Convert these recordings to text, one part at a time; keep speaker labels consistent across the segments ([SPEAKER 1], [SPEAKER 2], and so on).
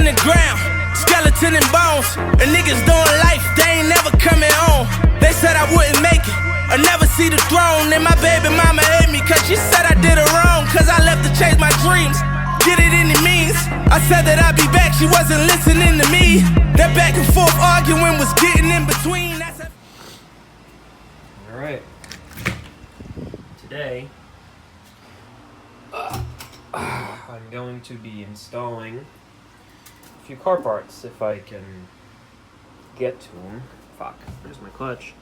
[SPEAKER 1] the ground, skeleton and bones. And niggas doing life, they ain't never coming home. They said I wouldn't make it, I never see the throne. And my baby mama hate me cause she said I did her wrong. Cause I left to chase my dreams, get it any means. I said that I'd be back, she wasn't listening to me. That back and forth arguing was getting in between.
[SPEAKER 2] Alright, today I'm going to be installing a few car parts if I can get to them. Fuck, where's my clutch?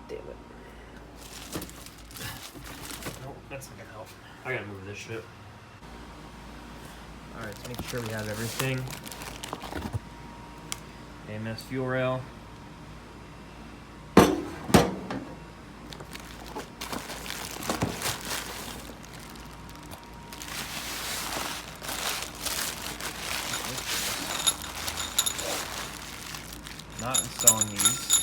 [SPEAKER 2] Damn it. Nope, that's not gonna help. I gotta move this shit. Alright, let's make sure we have everything. AMS fuel rail. Not installing these.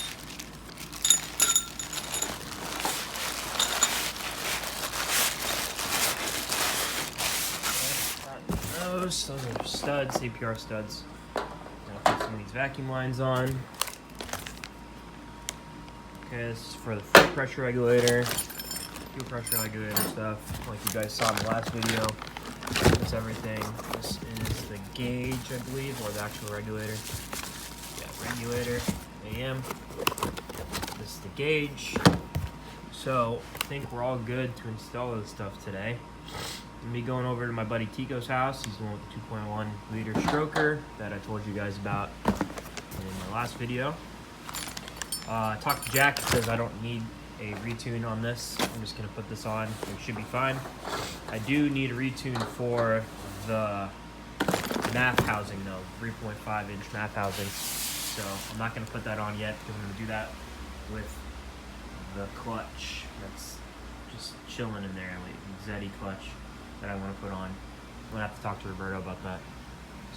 [SPEAKER 2] Those are studs, APR studs. Gonna put some of these vacuum lines on. Okay, this is for the fuel pressure regulator. Fuel pressure regulator stuff, like you guys saw in the last video. That's everything. This is the gauge, I believe, or the actual regulator. Regulator, AM. This is the gauge. So I think we're all good to install this stuff today. I'm gonna be going over to my buddy Tico's house. He's the one with the 2.1 liter stroker that I told you guys about in my last video. I talked to Jack. He says I don't need a retune on this. I'm just gonna put this on. It should be fine. I do need a retune for the MAP housing though, 3.5 inch MAP housing. So I'm not going to put that on yet because I'm going to do that with the clutch that's just chilling in there, like the Zeddy clutch that I want to put on. I'm going to have to talk to Roberto about that.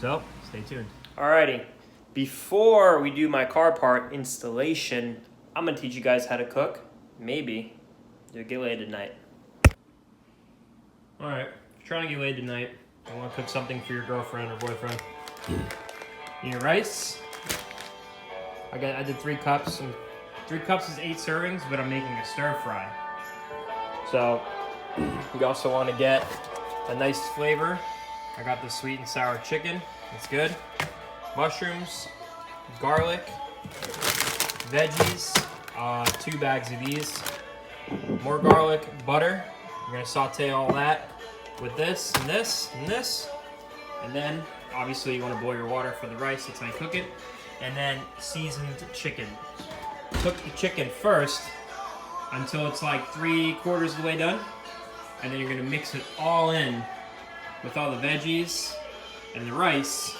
[SPEAKER 2] So stay tuned. Alrighty, before we do my car part installation, I'm going to teach you guys how to cook. Maybe you'll get laid tonight. Alright, if you're trying to get laid tonight, you want to cook something for your girlfriend or boyfriend. You need rice. I did 3 cups, and 3 cups is 8 servings, but I'm making a stir fry. So you also want to get a nice flavor. I got the sweet and sour chicken, it's good. Mushrooms, garlic, veggies, 2 bags of these, more garlic, butter. You're gonna saute all that with this and this and this. And then obviously you want to boil your water for the rice, that's how you cook it. And then seasoned chicken. Cook the chicken first until it's like 3/4 of the way done. And then you're gonna mix it all in with all the veggies and the rice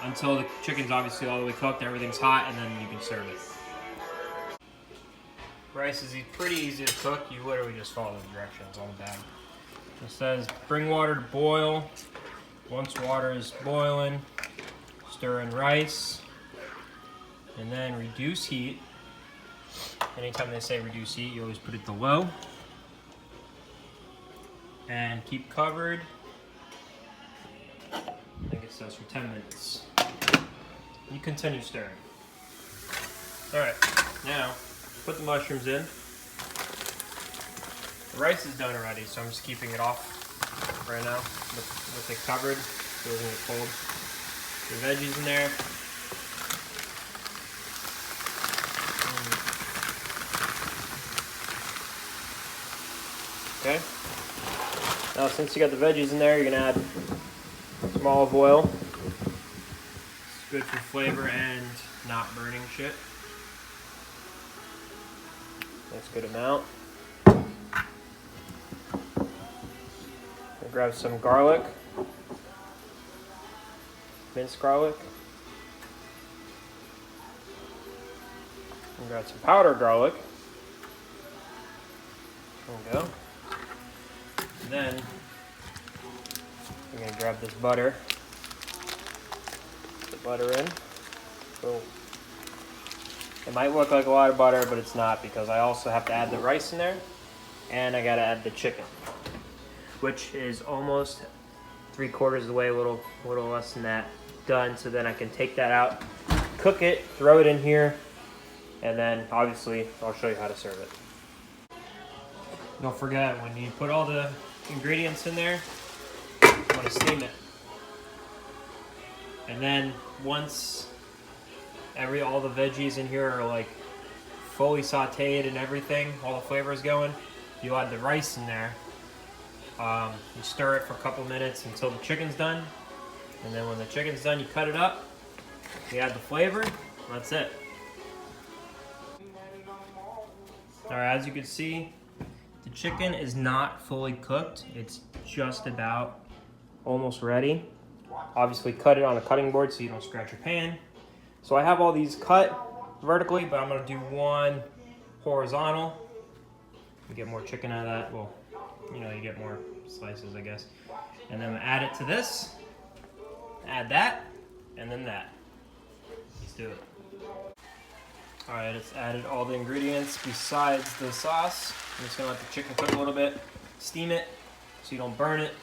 [SPEAKER 2] until the chicken's obviously all the way cooked, everything's hot, and then you can serve it. Rice is pretty easy to cook. You literally just follow the directions on the bag. It says bring water to boil. Once water is boiling, stir in rice, and then reduce heat. Anytime they say reduce heat, you always put it to low. And keep covered. I think it says for 10 minutes. You continue stirring. Alright, now put the mushrooms in. The rice is done already, so I'm just keeping it off right now with it covered so it doesn't get cold. The veggies in there. Okay. Now since you got the veggies in there, you're gonna add some olive oil. It's good for flavor and not burning shit. Nice good amount. I'll grab some garlic. Minced garlic. And grab some powdered garlic. There we go. And then I'm gonna grab this butter. Put the butter in. Boom. It might look like a lot of butter, but it's not, because I also have to add the rice in there, and I gotta add the chicken, which is almost 3/4 of the way, a little less than that, done. So then I can take that out, cook it, throw it in here, and then obviously I'll show you how to serve it. Don't forget, when you put all the ingredients in there, you want to steam it. And then once all the veggies in here are like fully sauteed and everything, all the flavors going, you add the rice in there. You stir it for a couple minutes until the chicken's done. And then when the chicken's done, you cut it up, you add the flavor, and that's it. Alright, as you can see, the chicken is not fully cooked. It's just about almost ready. Obviously cut it on a cutting board so you don't scratch your pan. So I have all these cut vertically, but I'm gonna do one horizontal. You get more chicken out of that. Well, you know, you get more slices, I guess. And then add it to this, add that, and then that. Let's do it. All right, it's added all the ingredients besides the sauce. I'm just gonna let the chicken cook a little bit, steam it so you don't burn it.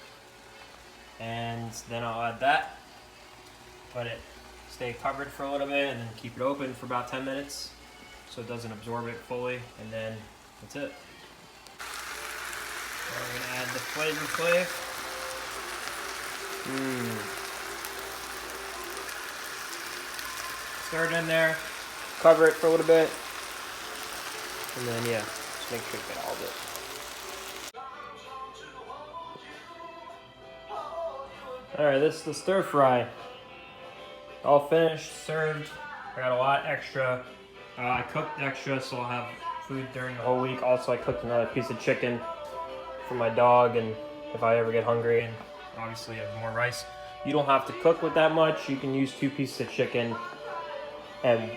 [SPEAKER 2] And then I'll add that, let it stay covered for a little bit, and then keep it open for about 10 minutes so it doesn't absorb it fully, and then that's it. We're gonna add the Flavor Flav. Stir it in there, cover it for a little bit, and then yeah, just make sure you get all of it. Alright, this is the stir fry. All finished, served. I got a lot extra. I cooked extra, so I'll have food during the whole week. Also, I cooked another piece of chicken for my dog, and if I ever get hungry, and obviously have more rice. You don't have to cook with that much. You can use 2 pieces of chicken and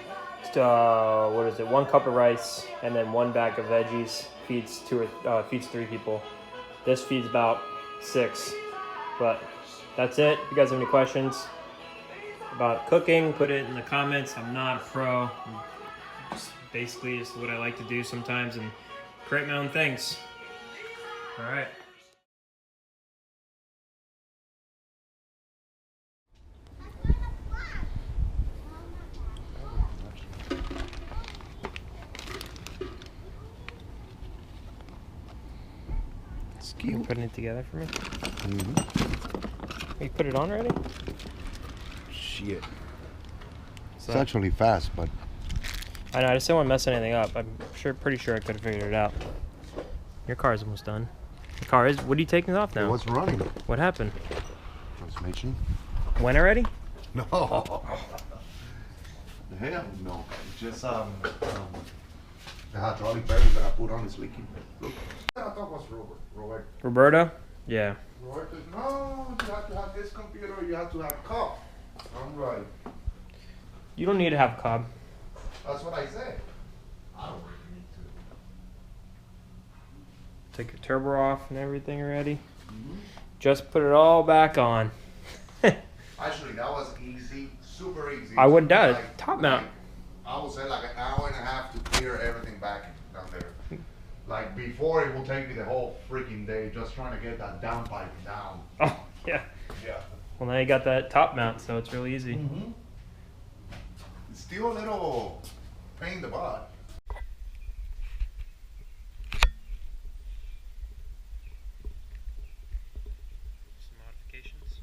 [SPEAKER 2] 1 cup of rice, and then 1 bag of veggies. Feeds 3 people. This feeds about 6, but that's it. If you guys have any questions about cooking, put it in the comments. I'm not a pro. I'm just basically just what I like to do sometimes and create my own things. All right. You putting it together for me? You put it on already?
[SPEAKER 3] Shit. It's actually fast, but
[SPEAKER 2] I know, I just didn't want to mess anything up. I'm pretty sure I could have figured it out. Your car's almost done. The car is. What are you taking it off now?
[SPEAKER 3] it was running.
[SPEAKER 2] What happened?
[SPEAKER 3] Transmission?
[SPEAKER 2] When already?
[SPEAKER 3] No. The hell no. It's just the hydraulic bearing that I put on is leaking. Look. I thought it was Robert.
[SPEAKER 2] Roberto? Yeah.
[SPEAKER 3] Robert says, no, you have to have this computer, you have to have COB. I'm right.
[SPEAKER 2] You don't need to have Cobb.
[SPEAKER 3] That's what I said. I don't really need to.
[SPEAKER 2] Take your turbo off and everything already. Just put it all back on.
[SPEAKER 3] Actually, that was easy, super easy.
[SPEAKER 2] I would have done it. Top mount.
[SPEAKER 3] I would say like an hour and a half to clear everything back down there. Like before, it will take me the whole freaking day just trying to get that downpipe down.
[SPEAKER 2] Oh, yeah.
[SPEAKER 3] Yeah.
[SPEAKER 2] Well, now you got that top mount, so it's really easy.
[SPEAKER 3] It's still a little pain in the butt.
[SPEAKER 2] Some modifications.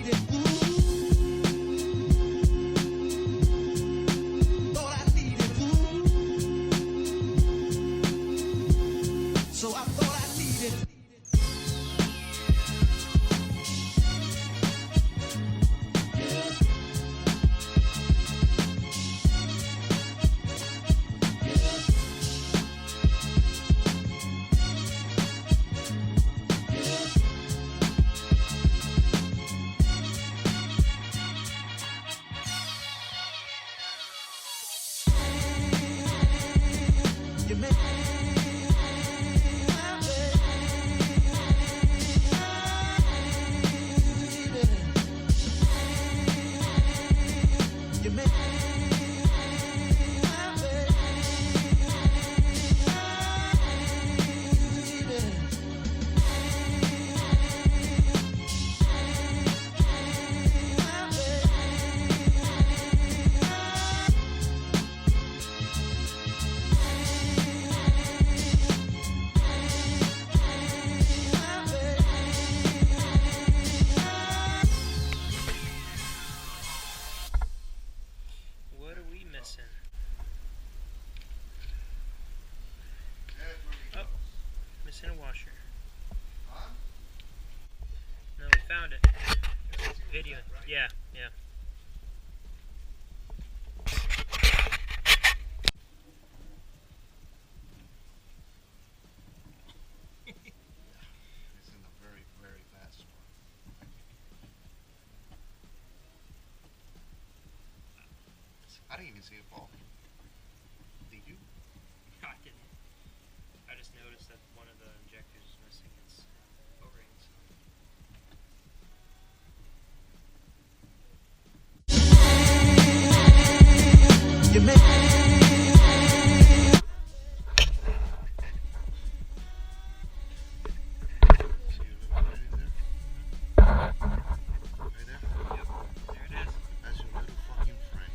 [SPEAKER 1] needed. Thought I needed. So I thought I needed. You make you make
[SPEAKER 2] What are we missing? Oh, missing a washer. No, we found it. Video. Yeah, yeah.
[SPEAKER 3] It's in a very, very bad spot. I didn't even see it fall. Did you?
[SPEAKER 2] I didn't. I just noticed that one of the injectors is missing its O-rings.
[SPEAKER 1] you make
[SPEAKER 3] See a little bit in there? Right there?
[SPEAKER 2] Yep, there it is.
[SPEAKER 3] That's your little fucking friend.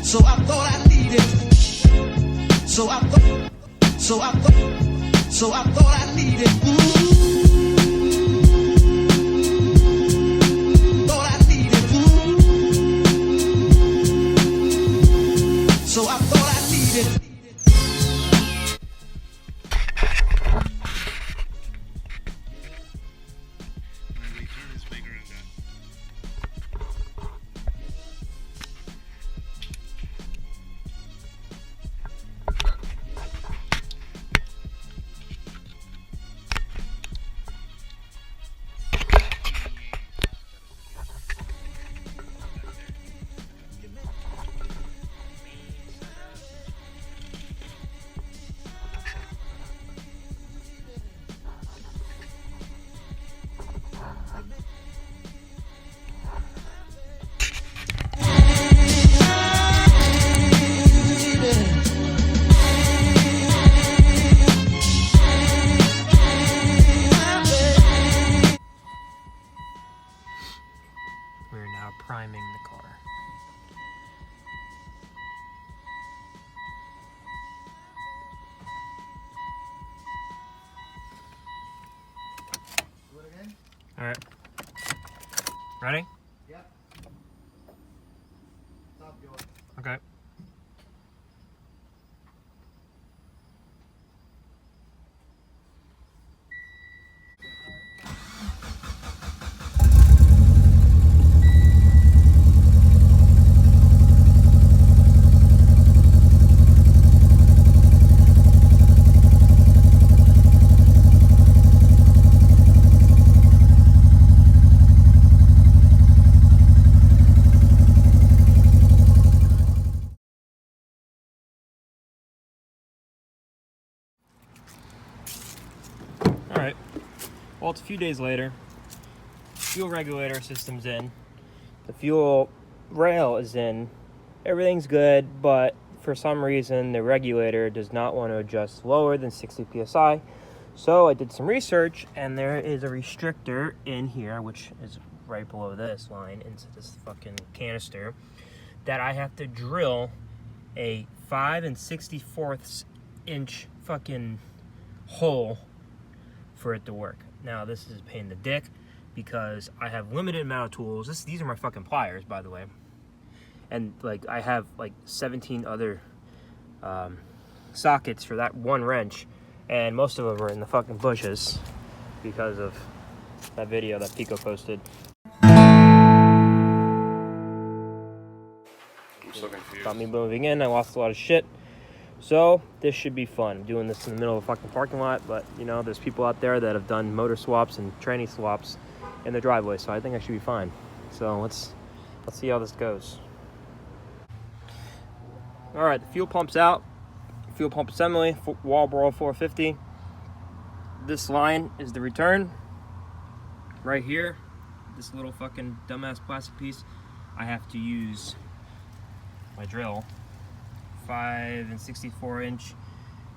[SPEAKER 1] so I thought I needed. So I thought I needed. Thought I needed. So I thought I needed.
[SPEAKER 3] Maybe turn this speaker and that.
[SPEAKER 2] We're now priming the car.
[SPEAKER 3] Do it again?
[SPEAKER 2] Alright. Ready?
[SPEAKER 3] Yep. Stop going.
[SPEAKER 2] Okay. Alright. Well, it's a few days later. Fuel regulator system's in. The fuel rail is in. Everything's good, but for some reason the regulator does not want to adjust lower than 60 psi. So I did some research, and there is a restrictor in here, which is right below this line into this fucking canister, that I have to drill a 5 64 inch fucking hole for it to work. Now this is a pain in the dick because I have limited amount of tools. These are my fucking pliers, by the way, and like I have like 17 other sockets for that one wrench, and most of them are in the fucking bushes because of that video that Pico posted.
[SPEAKER 4] So confused.
[SPEAKER 2] Got me moving in. I lost a lot of shit. So this should be fun. I'm doing this in the middle of a fucking parking lot, but you know, there's people out there that have done motor swaps and tranny swaps in their driveway, so I think I should be fine. So let's see how this goes. All right, the fuel pump's out. Fuel pump assembly, Walbro 450. This line is the return. Right here, this little fucking dumbass plastic piece, I have to use my drill, 5 64 inch,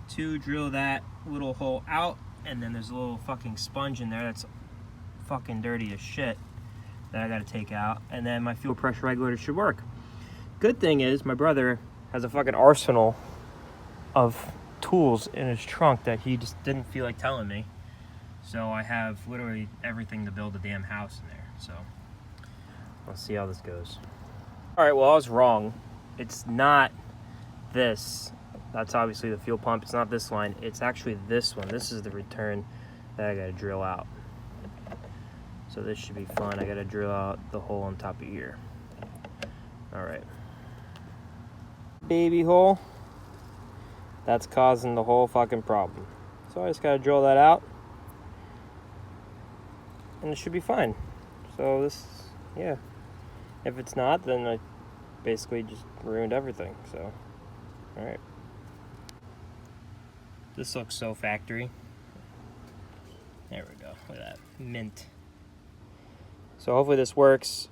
[SPEAKER 2] to drill that little hole out, and then there's a little fucking sponge in there that's fucking dirty as shit that I gotta take out, and then my fuel pressure regulator should work. Good thing is my brother has a fucking arsenal of tools in his trunk that he just didn't feel like telling me, so I have literally everything to build a damn house in there. So let's see how this goes. All right, well, I was wrong. It's not this. That's obviously the fuel pump. It's not this line. It's actually this one. This is the return that I gotta drill out. So this should be fun. I gotta drill out the hole on top of here. All right. Baby hole. That's causing the whole fucking problem. So I just gotta drill that out, and it should be fine. So this, yeah. If it's not, then I basically just ruined everything. So, all right. This looks so factory. There we go. Look at that mint. So hopefully this works.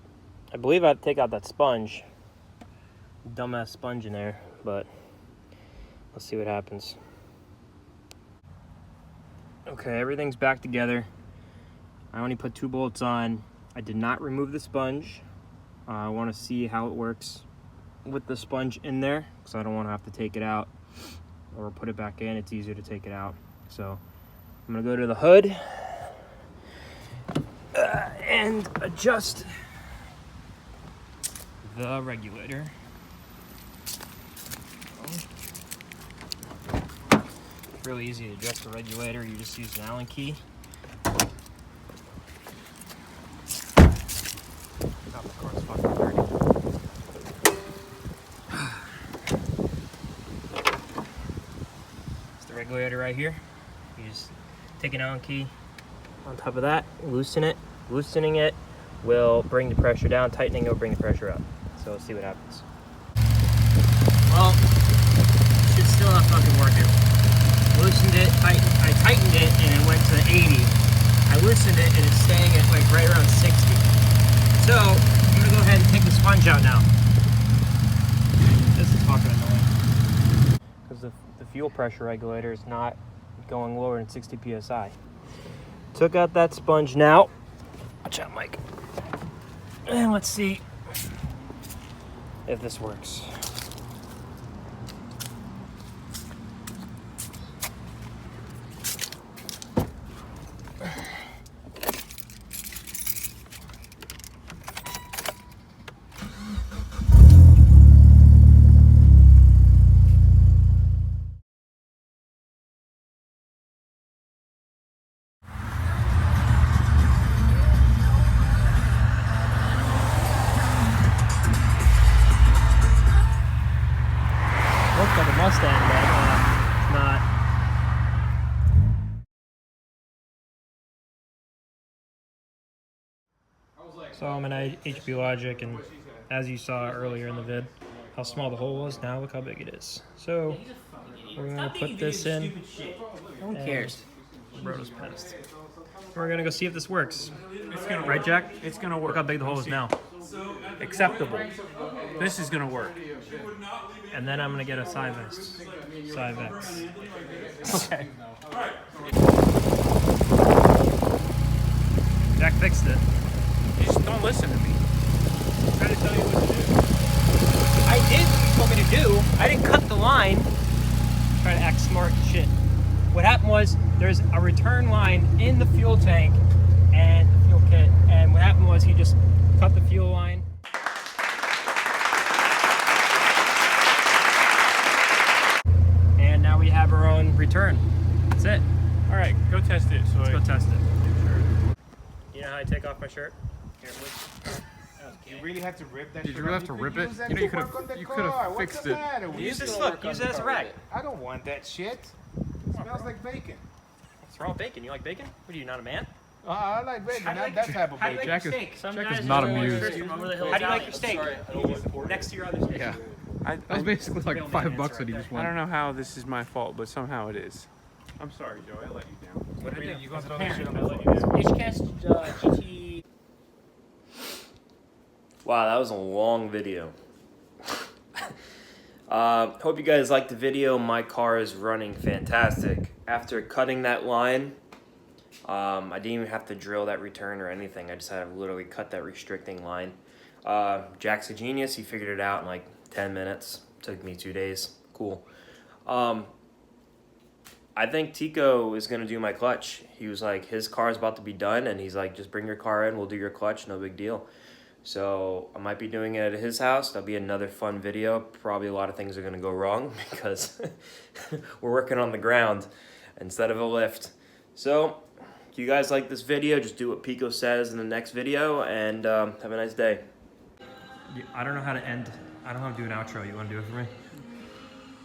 [SPEAKER 2] I believe I have to take out that sponge, dumbass sponge in there, but let's see what happens. Okay, everything's back together. I only put 2 bolts on. I did not remove the sponge. I want to see how it works with the sponge in there, because I don't want to have to take it out or put it back in. It's easier to take it out. So I'm going to go to the hood and adjust the regulator. It's really easy to adjust the regulator. You just use an Allen key. God, the car's fucking dirty. It's the regulator right here. You just take an Allen key on top of that, loosen it. Loosening it will bring the pressure down. Tightening it will bring the pressure up. So let's see what happens. Well, it should still not fucking working. Loosened it, I tightened it, and it went to 80. I loosened it, and it's staying at like right around 60. So I'm gonna go ahead and take the sponge out now. This is fucking annoying because the fuel pressure regulator is not going lower than 60 psi. Took out that sponge now. Watch out, Mike. And let's see if this works. Like a Mustang, but not. So I'm in HP Logic, and as you saw earlier in the vid, how small the hole was, now look how big it is. So we're gonna put this in. No one cares. Brodo's pissed. We're gonna go see if this works.
[SPEAKER 5] It's gonna
[SPEAKER 2] Right,
[SPEAKER 5] work.
[SPEAKER 2] Jack?
[SPEAKER 5] It's gonna work.
[SPEAKER 2] Look how big the hole is now.
[SPEAKER 5] Acceptable. This is gonna work.
[SPEAKER 2] And then I'm gonna get a 5X. Okay. Jack fixed it.
[SPEAKER 5] You just don't listen to me.
[SPEAKER 2] I'm trying to tell you what to do. I did what you told me to do. I didn't cut the line. Trying to act smart and shit. What happened was there's a return line in the fuel tank and the fuel kit, and what happened was he just cut the fuel line. And now we have our own return. That's it.
[SPEAKER 5] All right, go test it. So
[SPEAKER 2] Let's go test it.
[SPEAKER 5] Sure.
[SPEAKER 2] You know how I take off my shirt? Here, please.
[SPEAKER 4] You really had to rip that
[SPEAKER 6] Did
[SPEAKER 4] shit
[SPEAKER 6] you really
[SPEAKER 4] off?
[SPEAKER 6] have to
[SPEAKER 4] could
[SPEAKER 6] rip it?
[SPEAKER 4] use that
[SPEAKER 6] You know, you
[SPEAKER 4] to
[SPEAKER 6] could've-
[SPEAKER 4] work on the
[SPEAKER 6] you could've
[SPEAKER 4] car. What's
[SPEAKER 6] fixed
[SPEAKER 4] the
[SPEAKER 6] it.
[SPEAKER 4] matter?
[SPEAKER 2] Use this, look, use it as a rag.
[SPEAKER 4] I don't want that shit. It smells like bacon.
[SPEAKER 2] What's wrong with bacon? You like bacon? What are you, not a man?
[SPEAKER 4] I like bacon, not that type of
[SPEAKER 2] How do you
[SPEAKER 4] bacon.
[SPEAKER 2] like
[SPEAKER 6] Jack
[SPEAKER 2] your
[SPEAKER 6] is-
[SPEAKER 2] steak? Some
[SPEAKER 6] Jack
[SPEAKER 2] guys
[SPEAKER 6] is not
[SPEAKER 2] just-
[SPEAKER 6] amused.
[SPEAKER 2] How do you like your steak? Next to your other steak.
[SPEAKER 6] Yeah.
[SPEAKER 5] I
[SPEAKER 6] That was basically like
[SPEAKER 2] Real man
[SPEAKER 6] $5
[SPEAKER 2] answer
[SPEAKER 6] that he
[SPEAKER 2] right
[SPEAKER 6] just
[SPEAKER 5] I
[SPEAKER 6] won.
[SPEAKER 5] don't know how this is my fault, but somehow it is. I'm sorry, Joe. I let you down.
[SPEAKER 2] What did I do?
[SPEAKER 4] You gonna throw that
[SPEAKER 2] Parent,
[SPEAKER 4] shit on
[SPEAKER 2] I
[SPEAKER 4] the
[SPEAKER 2] let
[SPEAKER 4] floor?
[SPEAKER 2] you down. HCast GT.
[SPEAKER 7] Wow, that was a long video. Hope you guys liked the video. My car is running fantastic. After cutting that line, I didn't even have to drill that return or anything. I just had to literally cut that restricting line. Jack's a genius. He figured it out in like 10 minutes. Took me 2 days. Cool. I think Tico is going to do my clutch. He was like, his car is about to be done, and he's like, just bring your car in. We'll do your clutch. No big deal. So I might be doing it at his house. That'll be another fun video. Probably a lot of things are going to go wrong because we're working on the ground instead of a lift. So if you guys like this video, just do what Pico says in the next video, and have a nice day.
[SPEAKER 2] I don't know how to end. I don't know how to do an outro. You want to do it for me?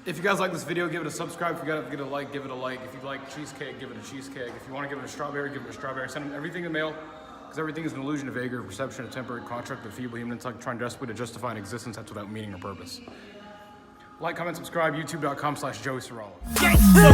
[SPEAKER 6] If you guys like this video, give it a subscribe. If you got to give it a like, give it a like. If you like cheesecake, give it a cheesecake. If you want to give it a strawberry, give it a strawberry. Send them everything in the mail, because everything is an illusion, a vague perception, a temporary construct, a feeble human intellect trying desperately to justify an existence that's without meaning or purpose. Like, comment, subscribe, youtube.com/Joey Serralo.
[SPEAKER 1] Gangsta,